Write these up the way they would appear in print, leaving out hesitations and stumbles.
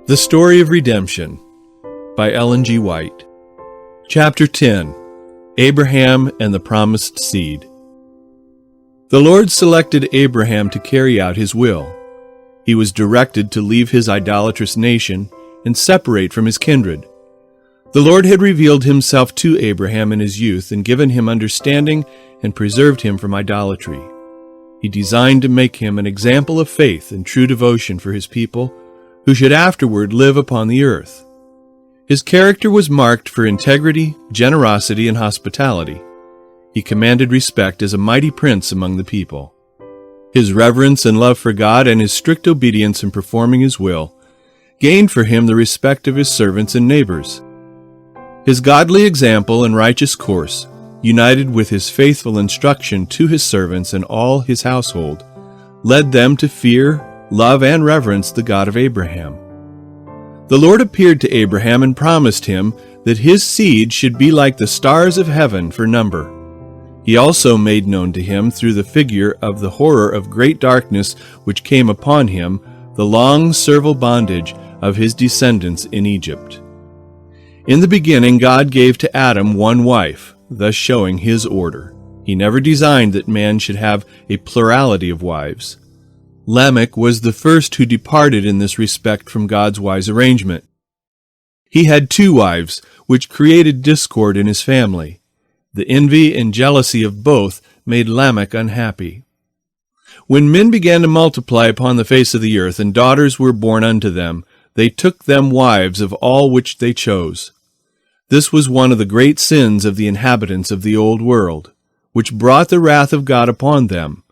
The Story of Redemption by Ellen G. White. Chapter 10. Abraham and the Promised Seed. The Lord selected Abraham to carry out his will. He was directed to leave his idolatrous nation and separate from his kindred. The Lord had revealed himself to Abraham in his youth and given him understanding and preserved him from idolatry. He designed to make him an example of faith and true devotion for his people, who should afterward live upon the earth. His character was marked for integrity, generosity, and hospitality. He commanded respect as a mighty prince among the people. His reverence and love for God and his strict obedience in performing his will gained for him the respect of his servants and neighbors. His godly example and righteous course, united with his faithful instruction to his servants and all his household, led them to fear, love, and reverence the God of Abraham. The Lord appeared to Abraham and promised him that his seed should be like the stars of heaven for number. He also made known to him through the figure of the horror of great darkness which came upon him, the long servile bondage of his descendants in Egypt. In the beginning God gave to Adam one wife, thus showing his order. He never designed that man should have a plurality of wives. Lamech was the first who departed in this respect from God's wise arrangement. He had two wives, which created discord in his family. The envy and jealousy of both made Lamech unhappy. When men began to multiply upon the face of the earth, and daughters were born unto them, they took them wives of all which they chose. This was one of the great sins of the inhabitants of the old world, which brought the wrath of God upon them.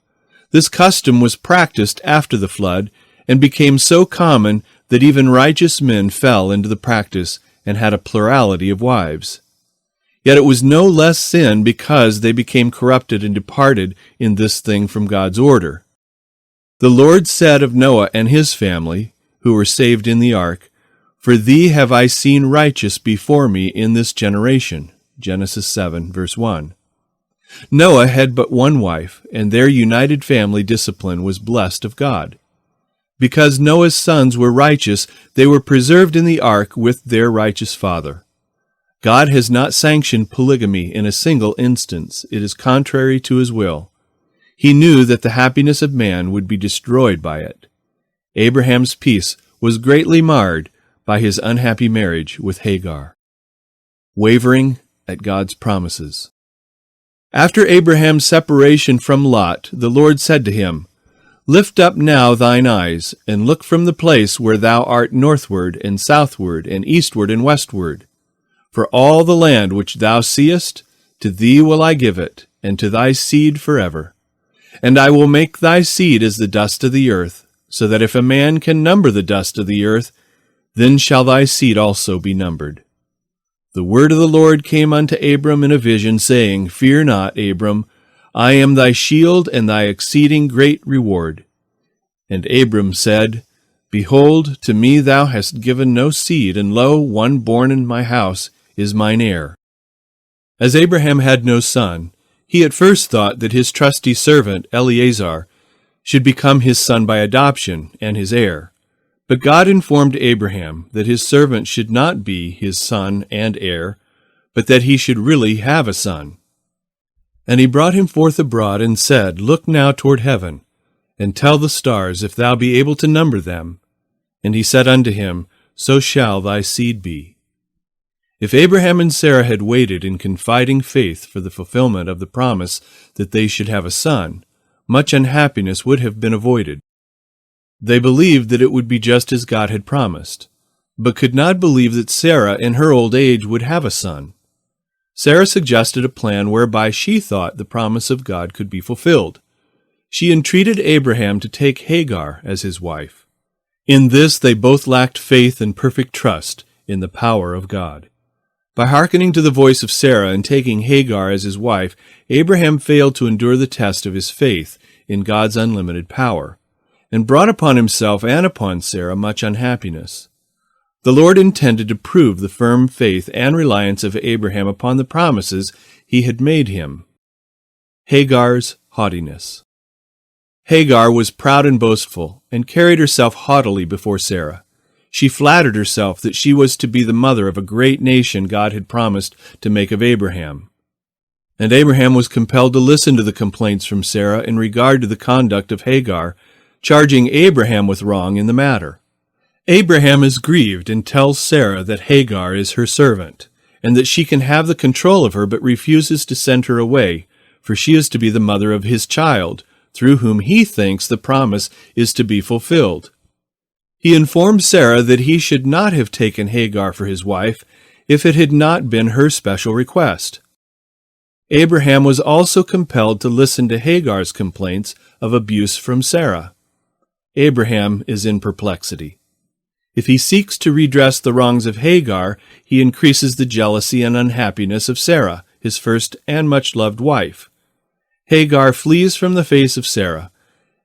This custom was practiced after the flood, and became so common that even righteous men fell into the practice and had a plurality of wives. Yet it was no less sin because they became corrupted and departed in this thing from God's order. The Lord said of Noah and his family, who were saved in the ark, "For thee have I seen righteous before me in this generation." Genesis 7, verse 1. Noah had but one wife, and their united family discipline was blessed of God. Because Noah's sons were righteous, they were preserved in the ark with their righteous father. God has not sanctioned polygamy in a single instance. It is contrary to his will. He knew that the happiness of man would be destroyed by it. Abraham's peace was greatly marred by his unhappy marriage with Hagar. Wavering at God's promises. After Abraham's separation from Lot, the Lord said to him, "Lift up now thine eyes, and look from the place where thou art northward and southward and eastward and westward. For all the land which thou seest, to thee will I give it, and to thy seed forever. And I will make thy seed as the dust of the earth, so that if a man can number the dust of the earth, then shall thy seed also be numbered." The word of the Lord came unto Abram in a vision, saying, "Fear not, Abram, I am thy shield and thy exceeding great reward." And Abram said, "Behold, to me thou hast given no seed, and lo, one born in my house is mine heir." As Abraham had no son, he at first thought that his trusty servant Eliezer should become his son by adoption and his heir. But God informed Abraham that his servant should not be his son and heir, but that he should really have a son. And he brought him forth abroad and said, "Look now toward heaven, and tell the stars if thou be able to number them." And he said unto him, "So shall thy seed be." If Abraham and Sarah had waited in confiding faith for the fulfillment of the promise that they should have a son, much unhappiness would have been avoided. They believed that it would be just as God had promised, but could not believe that Sarah in her old age would have a son. Sarah suggested a plan whereby she thought the promise of God could be fulfilled. She entreated Abraham to take Hagar as his wife. In this they both lacked faith and perfect trust in the power of God. By hearkening to the voice of Sarah and taking Hagar as his wife, Abraham failed to endure the test of his faith in God's unlimited power, and brought upon himself and upon Sarah much unhappiness. The Lord intended to prove the firm faith and reliance of Abraham upon the promises he had made him. Hagars Haughtiness. Hagar was proud and boastful, and carried herself haughtily before Sarah. She flattered herself that she was to be the mother of a great nation God had promised to make of Abraham. And Abraham was compelled to listen to the complaints from Sarah in regard to the conduct of Hagar, charging Abraham with wrong in the matter. Abraham is grieved and tells Sarah that Hagar is her servant, and that she can have the control of her, but refuses to send her away, for she is to be the mother of his child, through whom he thinks the promise is to be fulfilled. He informed Sarah that he should not have taken Hagar for his wife if it had not been her special request. Abraham was also compelled to listen to Hagar's complaints of abuse from Sarah. Abraham is in perplexity. If he seeks to redress the wrongs of Hagar, he increases the jealousy and unhappiness of Sarah, his first and much-loved wife. Hagar flees from the face of Sarah.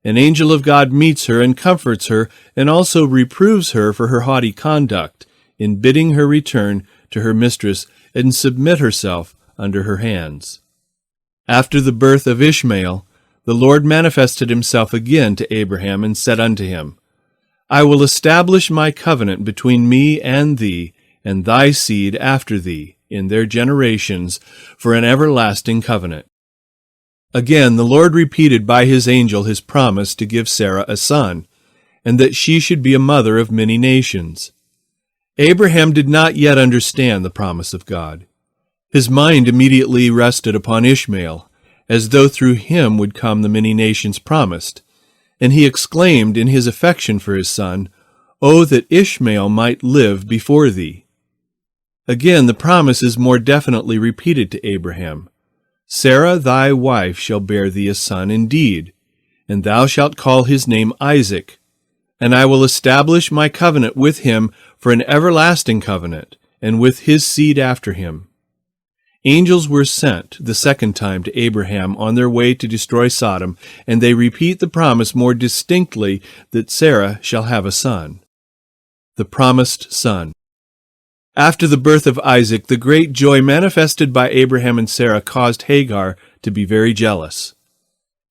An angel of God meets her and comforts her, and also reproves her for her haughty conduct in bidding her return to her mistress and submit herself under her hands. After the birth of Ishmael, the Lord manifested himself again to Abraham and said unto him, I will establish my covenant between me and thee, and thy seed after thee, in their generations, for an everlasting covenant. Again the Lord repeated by his angel his promise to give Sarah a son, and that she should be a mother of many nations. Abraham did not yet understand the promise of God. His mind immediately rested upon Ishmael, as though through him would come the many nations promised, and he exclaimed in his affection for his son, Oh, that Ishmael might live before thee! Again the promise is more definitely repeated to Abraham. Sarah thy wife shall bear thee a son indeed, and thou shalt call his name Isaac, and I will establish my covenant with him for an everlasting covenant, and with his seed after him. Angels were sent the second time to Abraham on their way to destroy Sodom, and they repeat the promise more distinctly that Sarah shall have a son. The promised son. After the birth of Isaac, the great joy manifested by Abraham and Sarah caused Hagar to be very jealous.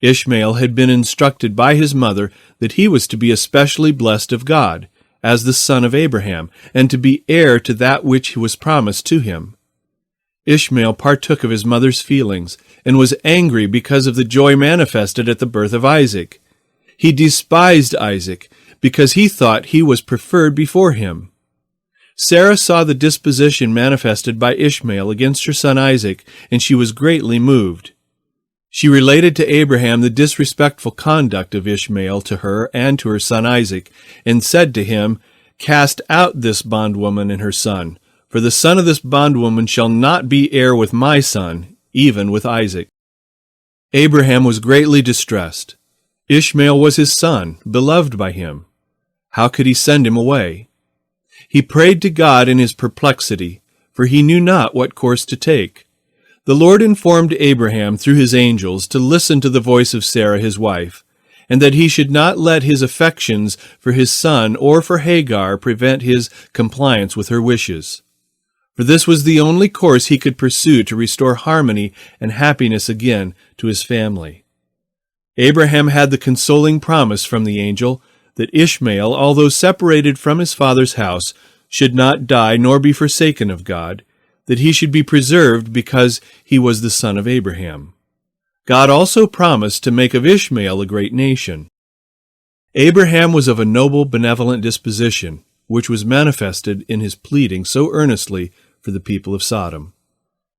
Ishmael had been instructed by his mother that he was to be especially blessed of God, as the son of Abraham, and to be heir to that which was promised to him. Ishmael partook of his mother's feelings, and was angry because of the joy manifested at the birth of Isaac. He despised Isaac, because he thought he was preferred before him. Sarah saw the disposition manifested by Ishmael against her son Isaac, and she was greatly moved. She related to Abraham the disrespectful conduct of Ishmael to her and to her son Isaac, and said to him, Cast out this bondwoman and her son, for the son of this bondwoman shall not be heir with my son, even with Isaac. Abraham was greatly distressed. Ishmael was his son, beloved by him. How could he send him away? He prayed to God in his perplexity, for he knew not what course to take. The Lord informed Abraham through his angels to listen to the voice of Sarah his wife, and that he should not let his affections for his son or for Hagar prevent his compliance with her wishes. For this was the only course he could pursue to restore harmony and happiness again to his family. Abraham had the consoling promise from the angel that Ishmael, although separated from his father's house, should not die nor be forsaken of God, that he should be preserved because he was the son of Abraham. God also promised to make of Ishmael a great nation. Abraham was of a noble, benevolent disposition, which was manifested in his pleading so earnestly for the people of Sodom.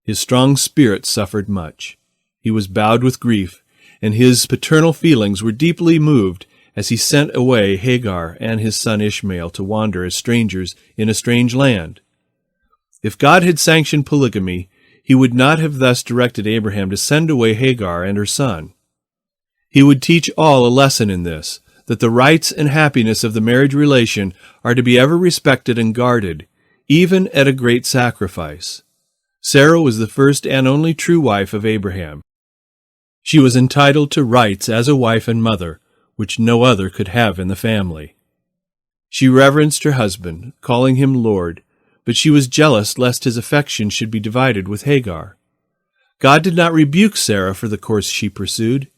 His strong spirit suffered much. He was bowed with grief, and his paternal feelings were deeply moved as he sent away Hagar and his son Ishmael to wander as strangers in a strange land. If God had sanctioned polygamy, he would not have thus directed Abraham to send away Hagar and her son. He would teach all a lesson in this, that the rights and happiness of the marriage relation are to be ever respected and guarded, even at a great sacrifice. Sarah was the first and only true wife of Abraham. She was entitled to rights as a wife and mother, which no other could have in the family. She reverenced her husband, calling him Lord, but she was jealous lest his affection should be divided with Hagar. God did not rebuke Sarah for the course she pursued.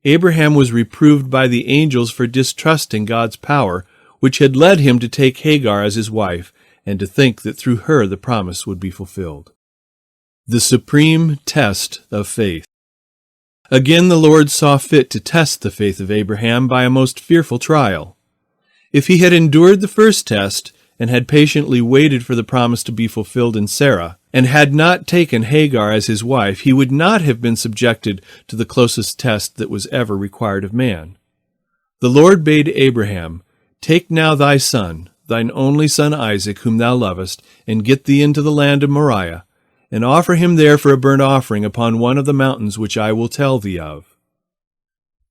Abraham was reproved by the angels for distrusting God's power which had led him to take Hagar as his wife and to think that through her the promise would be fulfilled. The supreme test of faith. Again the Lord saw fit to test the faith of Abraham by a most fearful trial. If he had endured the first test and had patiently waited for the promise to be fulfilled in Sarah, and had not taken Hagar as his wife, he would not have been subjected to the closest test that was ever required of man. The Lord bade Abraham, "Take now thy son, thine only son Isaac, whom thou lovest, and get thee into the land of Moriah, and offer him there for a burnt offering upon one of the mountains which I will tell thee of."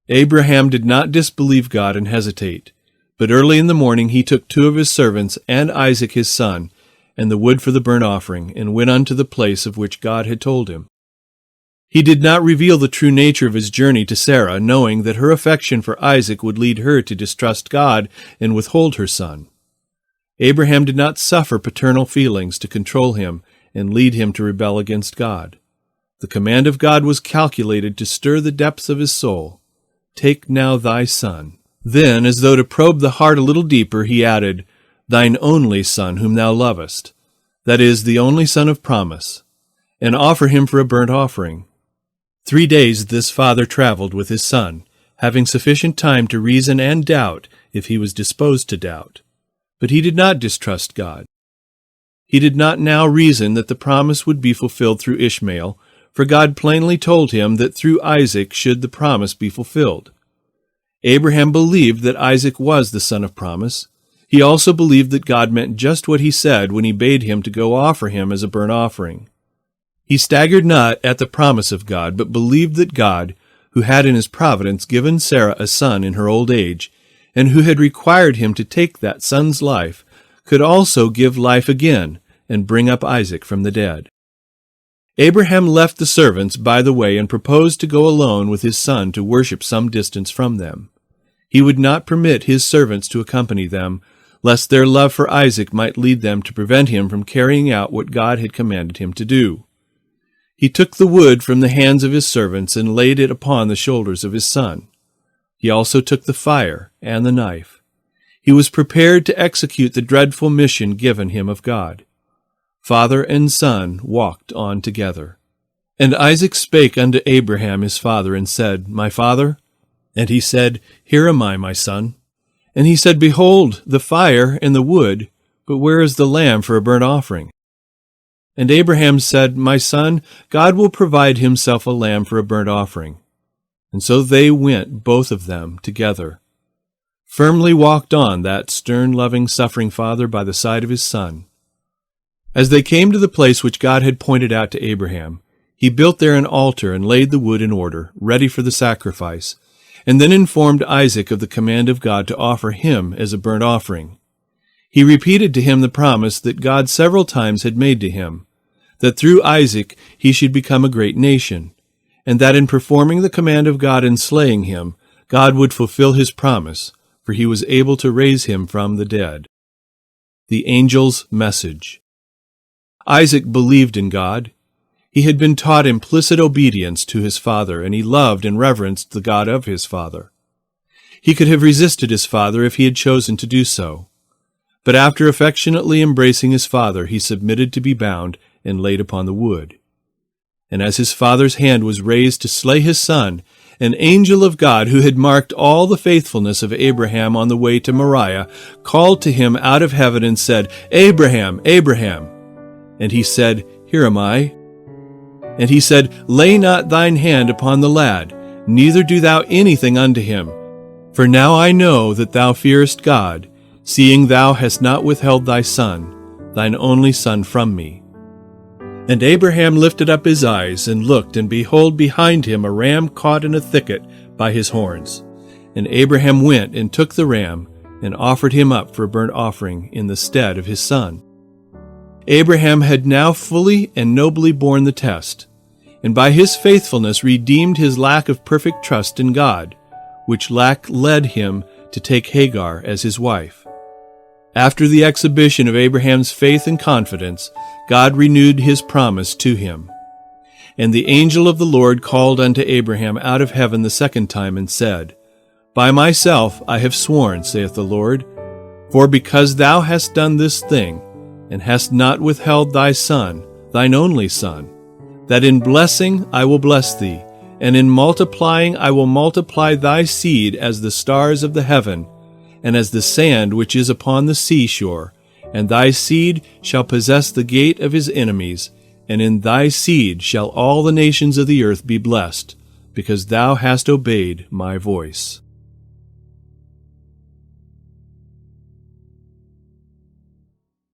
Abraham did not disbelieve God and hesitate, but early in the morning he took 2 of his servants and Isaac his son, and the wood for the burnt offering, and went unto the place of which God had told him. He did not reveal the true nature of his journey to Sarah, knowing that her affection for Isaac would lead her to distrust God and withhold her son. Abraham did not suffer paternal feelings to control him and lead him to rebel against God. The command of God was calculated to stir the depths of his soul. "Take now thy son." Then, as though to probe the heart a little deeper, he added, "Thine only son whom thou lovest," that is, the only son of promise, "and offer him for a burnt offering." 3 days this father traveled with his son, having sufficient time to reason and doubt if he was disposed to doubt. But he did not distrust God. He did not now reason that the promise would be fulfilled through Ishmael, for God plainly told him that through Isaac should the promise be fulfilled. Abraham believed that Isaac was the son of promise. He also believed that God meant just what he said when he bade him to go offer him as a burnt offering. He staggered not at the promise of God, but believed that God, who had in his providence given Sarah a son in her old age, and who had required him to take that son's life, could also give life again and bring up Isaac from the dead. Abraham left the servants by the way and proposed to go alone with his son to worship some distance from them. He would not permit his servants to accompany them, lest their love for Isaac might lead them to prevent him from carrying out what God had commanded him to do. He took the wood from the hands of his servants and laid it upon the shoulders of his son. He also took the fire and the knife. He was prepared to execute the dreadful mission given him of God. Father and son walked on together. And Isaac spake unto Abraham his father, and said, My father? And he said, Here am I, my son. And he said, Behold, the fire and the wood, but where is the lamb for a burnt offering? And Abraham said, My son, God will provide himself a lamb for a burnt offering. And so they went, both of them, together. Firmly walked on that stern, loving, suffering father by the side of his son. As they came to the place which God had pointed out to Abraham, he built there an altar and laid the wood in order, ready for the sacrifice, and then informed Isaac of the command of God to offer him as a burnt offering. He repeated to him the promise that God several times had made to him, that through Isaac he should become a great nation, and that in performing the command of God and slaying him, God would fulfill his promise, for he was able to raise him from the dead. The angel's message. Isaac believed in God. He had been taught implicit obedience to his father, and he loved and reverenced the God of his father. He could have resisted his father if he had chosen to do so. But after affectionately embracing his father, he submitted to be bound and laid upon the wood. And as his father's hand was raised to slay his son, an angel of God, who had marked all the faithfulness of Abraham on the way to Moriah, called to him out of heaven and said, Abraham, Abraham. And he said, Here am I. And he said, Lay not thine hand upon the lad, neither do thou anything unto him. For now I know that thou fearest God, seeing thou hast not withheld thy son, thine only son, from me. And Abraham lifted up his eyes, and looked, and behold, behind him a ram caught in a thicket by his horns. And Abraham went and took the ram, and offered him up for a burnt offering in the stead of his son. Abraham had now fully and nobly borne the test, and by his faithfulness redeemed his lack of perfect trust in God, which lack led him to take Hagar as his wife. After the exhibition of Abraham's faith and confidence, God renewed his promise to him. And the angel of the Lord called unto Abraham out of heaven the second time, and said, By myself I have sworn, saith the Lord, For because thou hast done this thing, and hast not withheld thy Son, thine only Son, that in blessing I will bless thee, and in multiplying I will multiply thy seed as the stars of the heaven, and as the sand which is upon the seashore, and thy seed shall possess the gate of his enemies, and in thy seed shall all the nations of the earth be blessed, because thou hast obeyed my voice.